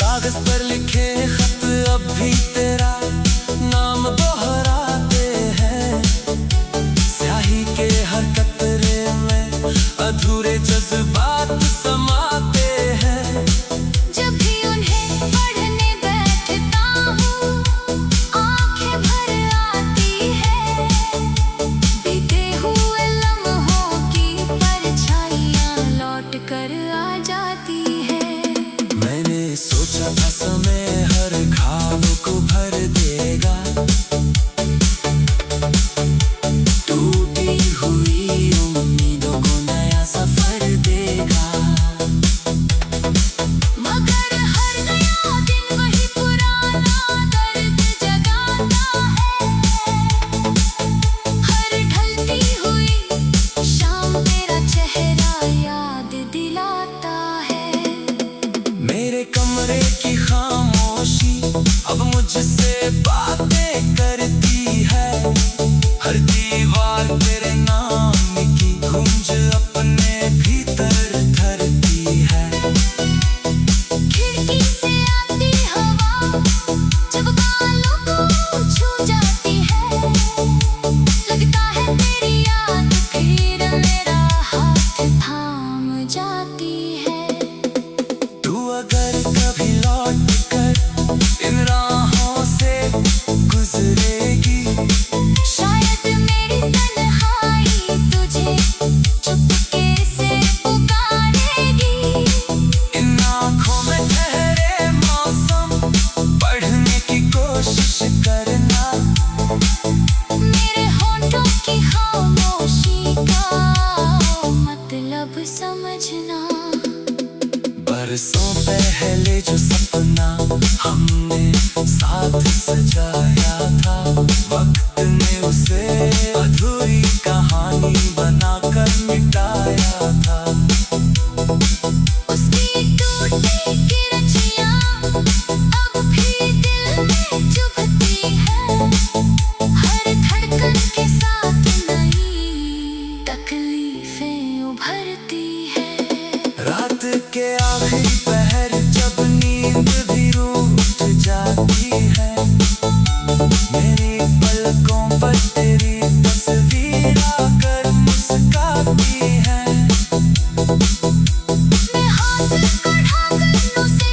कागज पर लिखे खत अब भी तेरा नाम दोहराते हैं। स्याही के हर कतरे में अधूरे जज्बात समाते हैं। जब भी उन्हें पढ़ने बैठता हूँ आंखें भर आती है। बीते हुए लम्हों की परछाइयाँ लौट कर आ जाती है। मैंने सोचा था समय हर घाव को भर देगा। टूटी हुई उम्मीदों को नया सफर देगा। मगर हर नया दिन वही पुराना दर्द जगाता है। हर ढलती हुई शाम तेरा चेहरा याद दिलाता है। मेरे कमरे की खामोशी अब मुझसे बातें करती है। हर दीवार तेरे नाम की गूंज अपने भीतर धरती है। खिड़की से आती हवा जब बालों को छू जाती है। लगता है तेरी याद फिर मेरा हाथ थाम जाती है। तू अगर कभी लौट कर इन राहों से गुजरेगी। शायद मेरी तन्हाई तुझे चुपके से पुकारेगी। इन आँखों में ठहरे मौसम पढ़ने की कोशिश करना। मेरे होंठों की खामोशी का मतलब समझना। बरसों पहले जो सपना हमने साथ सजाया था, वक्त ने उसे अधूरी कहानी बनाकर मिटाया था। उसकी टूटी किरचियाँ अब भी दिल में चुभती है। हर धड़कन के साथ नई तकलीफें उभरती है। रात के आखिरी पहर जब नींद भी रूठ जाती है। मेरी पलकों पर तेरी तस्वीर आकर मुस्काती है। मैं हाथ बढ़ा कर उसे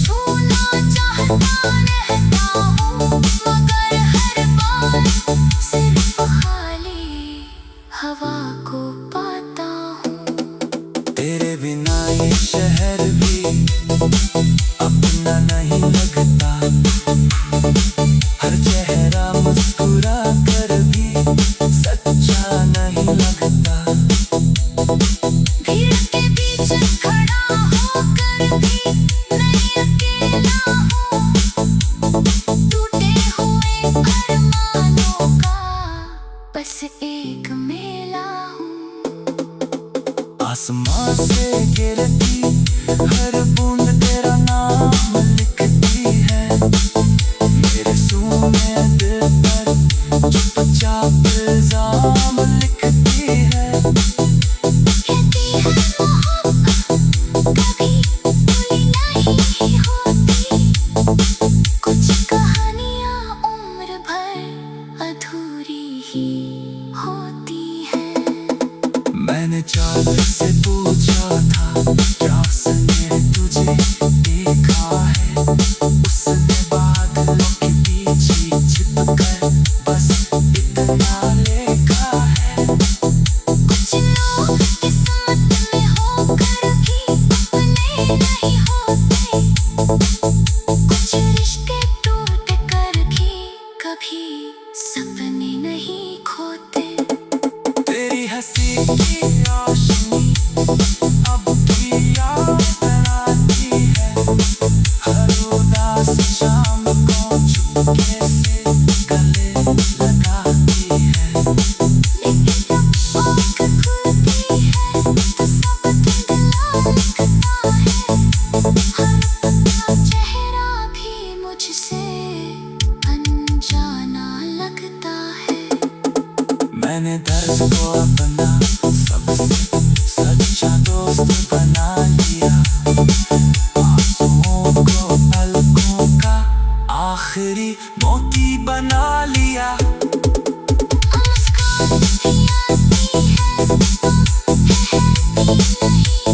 छूना चाहता रहता हूँ। मगर हर बार सिर्फ खाली हवा को पाता हूँ। ये शहर भी अपना नहीं लगता, हर चेहरा मुस्कुरा कर भी सच्चा नहीं लगता। भीड़ के बीच खड़ा होकर भी नहीं अकेला हूँ, टूटे हुए अरमानों का बस एक मेला हूँ। आसमां से गिरती हर बूंद तेरा नाम लिखती है, मेरे सूने दिल पर चुपचाप इल्जाम लिखती है। कहती है मोहब्बत कभी भूली नहीं होती, कुछ कहानियाँ उम्र भर अधूरी ही होती हैं। मैंने चादर से पूछा था क्या उसने तुझे देखा है, उसने बादलों के पीछे छिपकर बस इतना लिखा है। कुछ लोग किस्मत में होकर भी अपने नहीं होते, कुछ रिश्ते टूट कर भी कभी सपने नहीं खोते। तेरी हंसी की रोशनी अब भी याद आती है, हर उदास शाम को चुपके से गले लगाती है। लेकिन जब आँख खुलती है तो सब धुंधला लगता है, हर अपना चेहरा भी मुझसे अनजाना लगता है। मैंने दर्द को अपना सबसे सच्चा दोस्त बना लिया, आंसुओं को पलकों का आखिरी मोती बना लिया। मुस्कान भी आती है तो ठहरती नहीं,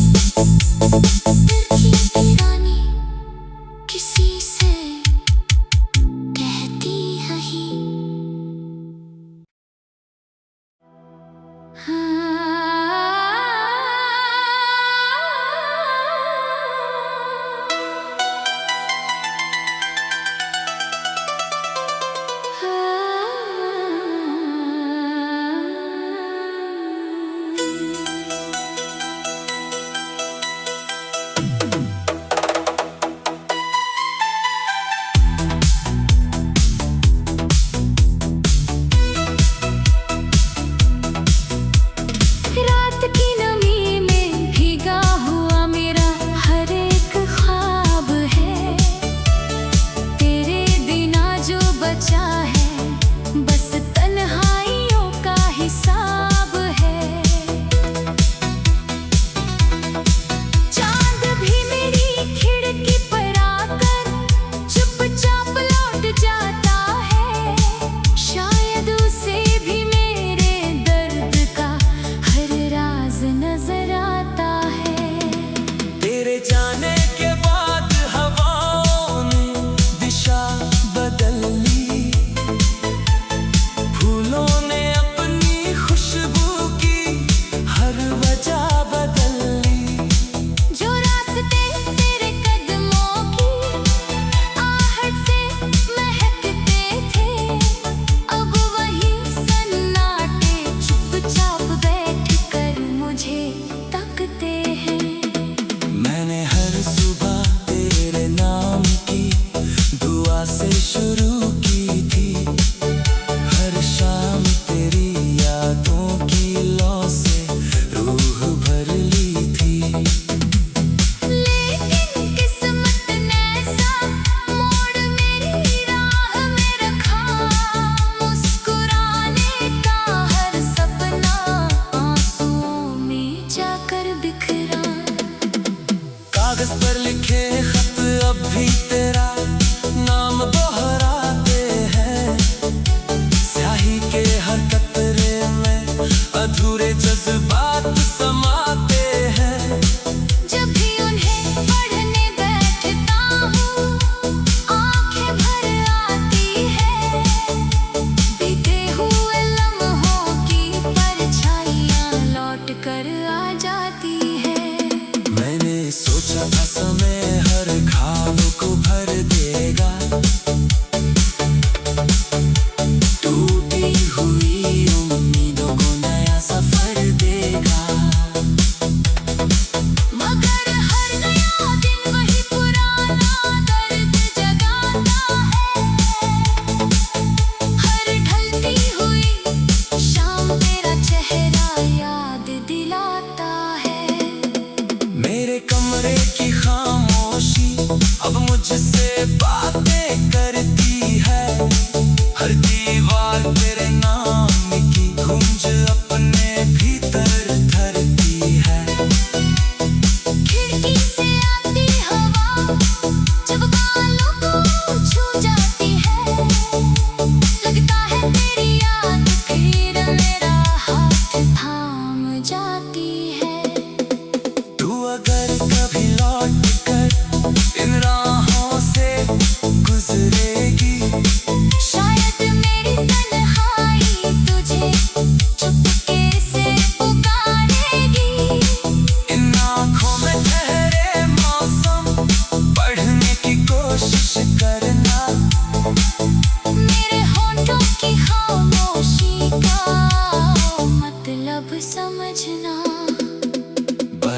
दिल की वीरानी किसी से कहती है ही। रात की नमी में भीगा हुआ मेरा हर एक ख्वाब है, तेरे बिना जो बचा है बस तन्हाइयों का हिसाब है। चांद भी मेरी खिड़की पर आकर चुपचाप लौट जाता है, शायद उसे भी मेरे दर्द का हर राज नजर आता है। तेरे जाने के बाद हवाओं ने दिशा बदल ली, फूलों ने अपनी खुशबू की हर वजह बदल ली। जो रास्ते तेरे कदमों की आहट से महकते थे, अब वही सन्नाटे चुपचाप बैठ कर मुझे तकते हैं। मैंने हर सुबह तेरे नाम की दुआ से शुरू की थी, हर शाम तेरी यादों की लौ से रूह भर ली थी। लेकिन किस्मत ने सा मोड़ मेरी राह में रखा, मुस्कुराने का हर सपना आंसुओं में जाकर बिखरा। कागज पर लिखे खत अब भी तेरा नाम दोहराते हैं, स्याही के हर कतरे में अधूरे जज्बात समाते हैं। जब भी उन्हें पढ़ने बैठता हूँ आंखें भर आती है, बीते हुए लम्हों की परछाइयाँ लौट कर आ जाती है। मैंने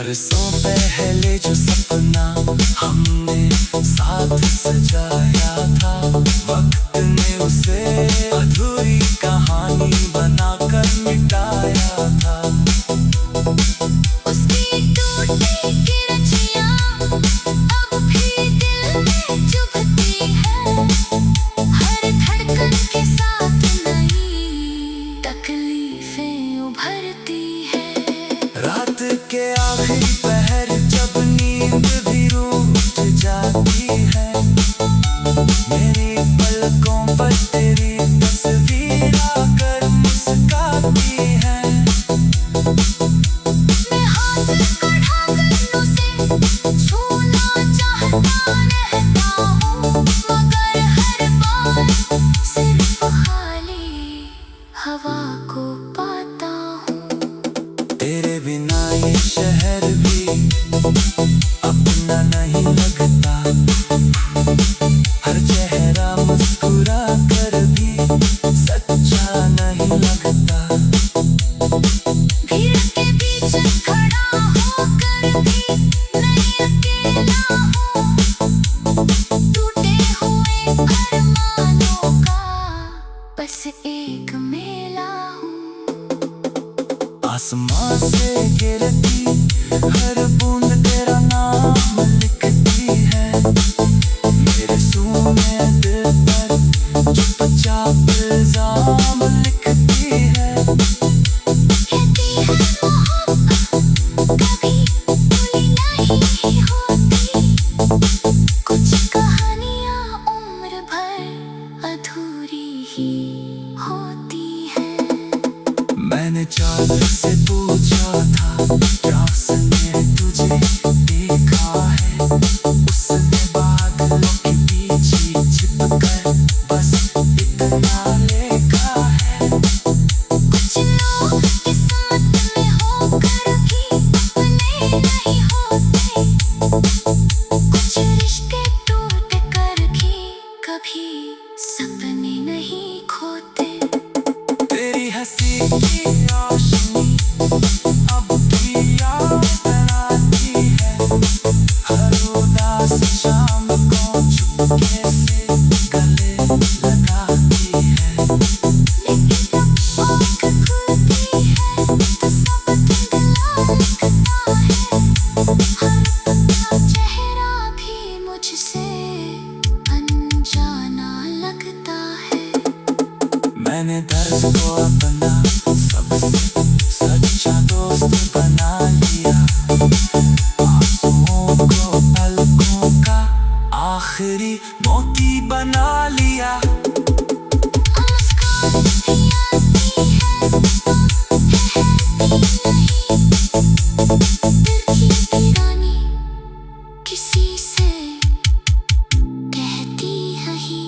बरसों पहले जो सपना हमने साथ सजाया था, वक्त ने उसे अधूरी कहानी बनाकर मिटाया था। उसकी टूटी किरचियाँ अब भी दिल में चुभती है, हर धड़कन के साथ नई तकलीफें उभरती है। रात के आखिरी पहर जब नींद भी रूठ जाती है, मेरी पलकों पर तेरी तस्वीर आकर मुस्काती है। मैं हाथ बढ़ाकर उसे छूना चाहता रहता हूँ, मगर हर बार सिर्फ खाली हवा को पाता हूँ। तेरे बिना ये शहर भी अपना नहीं लगता, हर चेहरा मुस्कुरा कर भी सच्चा नहीं लगता। भीड़ के बीच खड़ा होकर भी नहीं अकेला हूँ, टूटे हुए अरमानों का बस एक मेला हूँ। आसमां से गिरती हर बूंद तेरा नाम लिखती है, मेरे सूने दिल पर चुपचाप इल्जाम लिखती है। कहती है मोहब्बत कभी पूरी नहीं होती, कुछ कहानियाँ उम्र भर अधूरी ही होती हैं। मैंने चादर से पूछा था क्या उसने तुझे देखा है, उसने बादलों के पीछे छिपकर बस इतना लिखा है। कुछ लोग किस्मत में होकर भी अपने नहीं होते, कुछ रिश्ते टूट कर भी कभी सपने नहीं खोते। तेरी हंसी की रोशनी अब भी याद आती है, हर उदास शाम को चुपके से गले लगाती है। लेकिन जब आँख खुलती है तो सब धुंधला लगता है, हर अपना चेहरा भी मुझसे अनजाना लगता है। मैंने दर्द को अपना सबसे सच्चा दोस्त बना लिया, आंसुओं को पलकों का आखिरी मोती बना लिया। मुस्कान भी आती है तो ठहरती नहीं, दिल की रानी किसी से कहती है ही।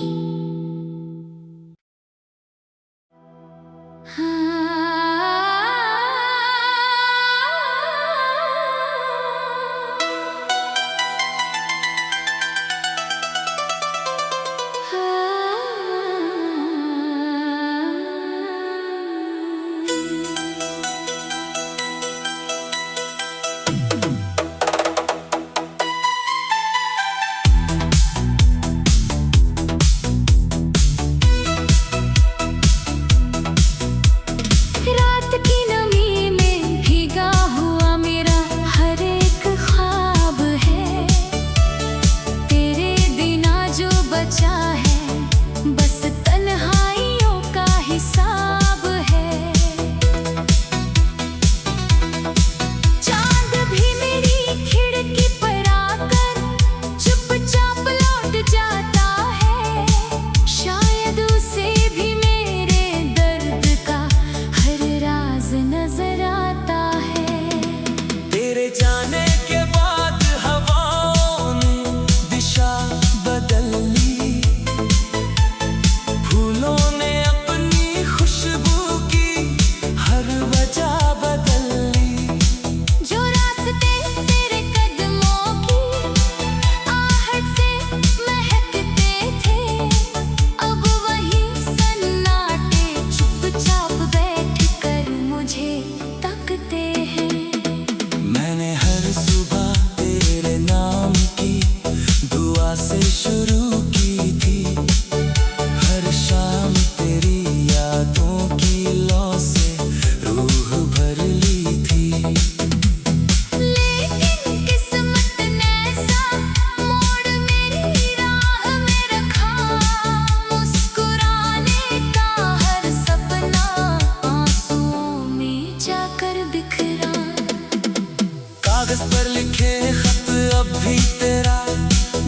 कागज पर लिखे खत अब भी तेरा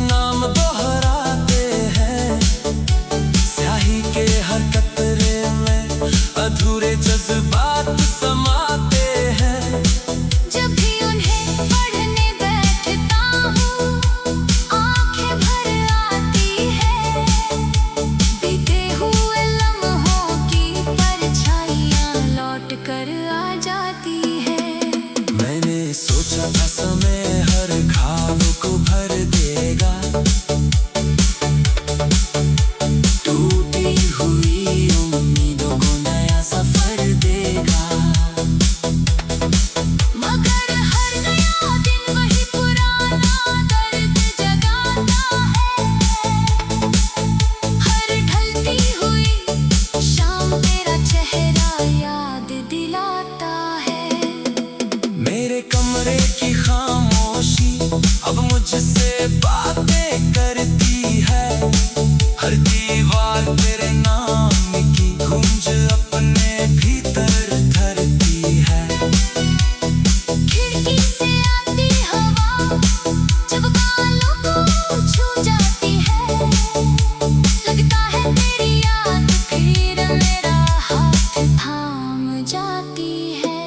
नाम दोहराते हैं। स्याही के हर कतरे में अधूरे जज्बात समाते हैं। जब भी उन्हें पढ़ने बैठता हूँ आंखें भर आती है। बीते हुए लम्हों की परछाइयाँ लौट कर आ जाती है। मैंने सोचा था समय हर घाव को भर देगा। टूटी हुई उम्मीदों को नया सफर देगा। मगर हर नया दिन वही पुराना दर्द जगाता है। हर ढलती हुई शाम तेरा चेहरा याद दिलाता है। मेरे कमरे की खामोशी अब मुझसे बातें करती है। हर दीवार तेरे नाम की गूंज अपने भीतर धरती है। खिड़की से आती हवा जब बालों को छू जाती है। लगता है तेरी याद फिर मेरा हाथ थाम जाती है।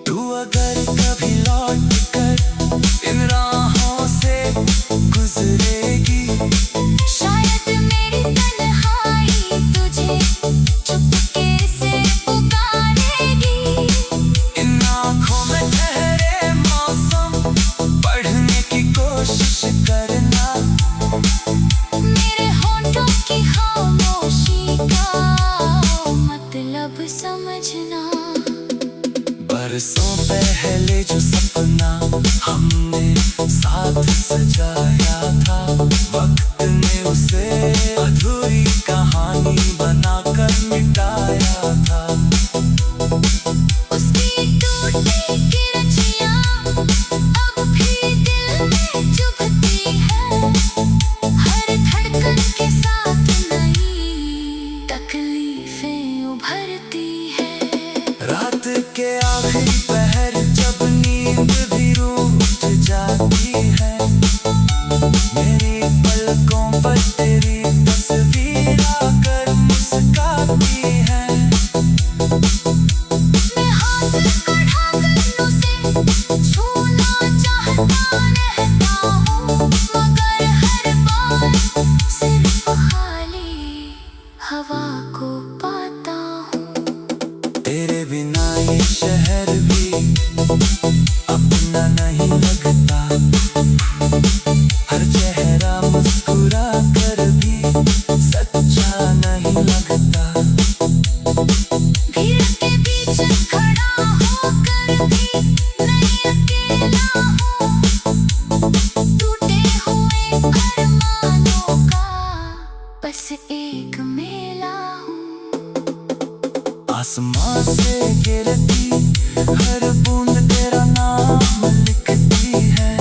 तू अगर कभी लौट कर इन राहों से गुजरेगी, शायद मेरी तन्हाई तुझे चुपके से पुकारेगी। इन आँखों में ठहरे मौसम पढ़ने की कोशिश करना। मेरे होंठों की खामोशी का मतलब समझना। बरसों पहले जो सपना हमने साथ सजाया था, वक्त ने उसे अधूरी कहानी बनाकर मिटाया था। उसकी टूटी किरचियाँ अब भी दिल में चुभती है। हर धड़कन के साथ नई तकलीफें उभरती है। रात के आखिरी पहर जब नींद भी रूठ जाती है, मेरी पलकों पर तेरी तस्वीर आकर मुस्काती है। मैं हाथ बढ़ाकर उसे छूना चाहता रहता हूँ। मगर हर बार सिर्फ खाली हवा को पाता हूँ। तेरे बिना ये शहर भी अपना नहीं लगता। हर चेहरा मुस्कुरा कर भी सच्चा नहीं लगता। भीड़ के बीच खड़ा होकर भी मैं अकेला हूँ। टूटे हुए अरमानों का बस एक मेला हूँ। आसमां से गिरती हर बूंद तेरा नाम लिखती है।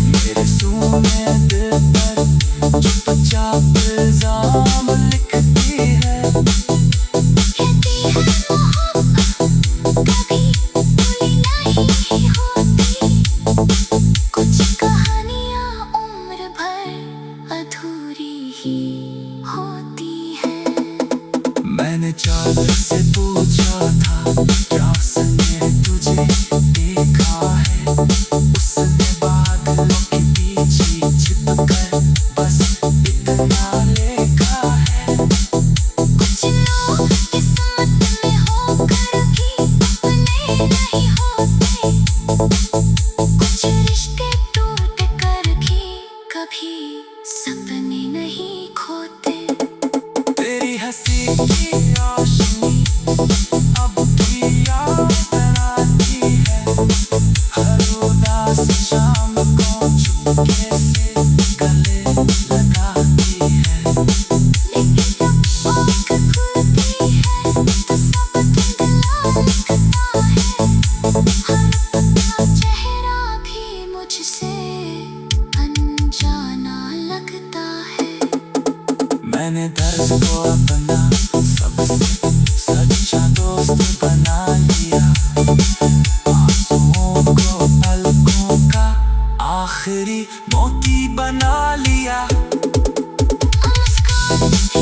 मेरे सूने दिल पर चुपचाप इल्जाम लिखती है। कहती है मोहब्बत कभी भूली नहीं होती। कुछ कहानियाँ उम्र भर अधूरी ही होती हैं। मैंने चादर से पूछा था क्या उसने तुझे देखा है। उसने बादलों के पीछे छिपकर बस इतना लिखा है। कुछ लोग किस्मत में होकर भी अपने नहीं होते। कुछ रिश्ते टूट कर भी कभी सपने नहीं खोते। तेरी हंसी की रोशनी अब भी याद आती है। हर उदास शाम को चुपके से गले लगाती है। लेकिन जब आँख खुलती है तो सब धुंधला लगता है। हर अपना चेहरा भी मुझसे अनजाना लगता है। मैंने दर्द को अपना सबसे सच्चा दोस्त बना लिया। आंसुओं को मोती बना लिया। मुस्कान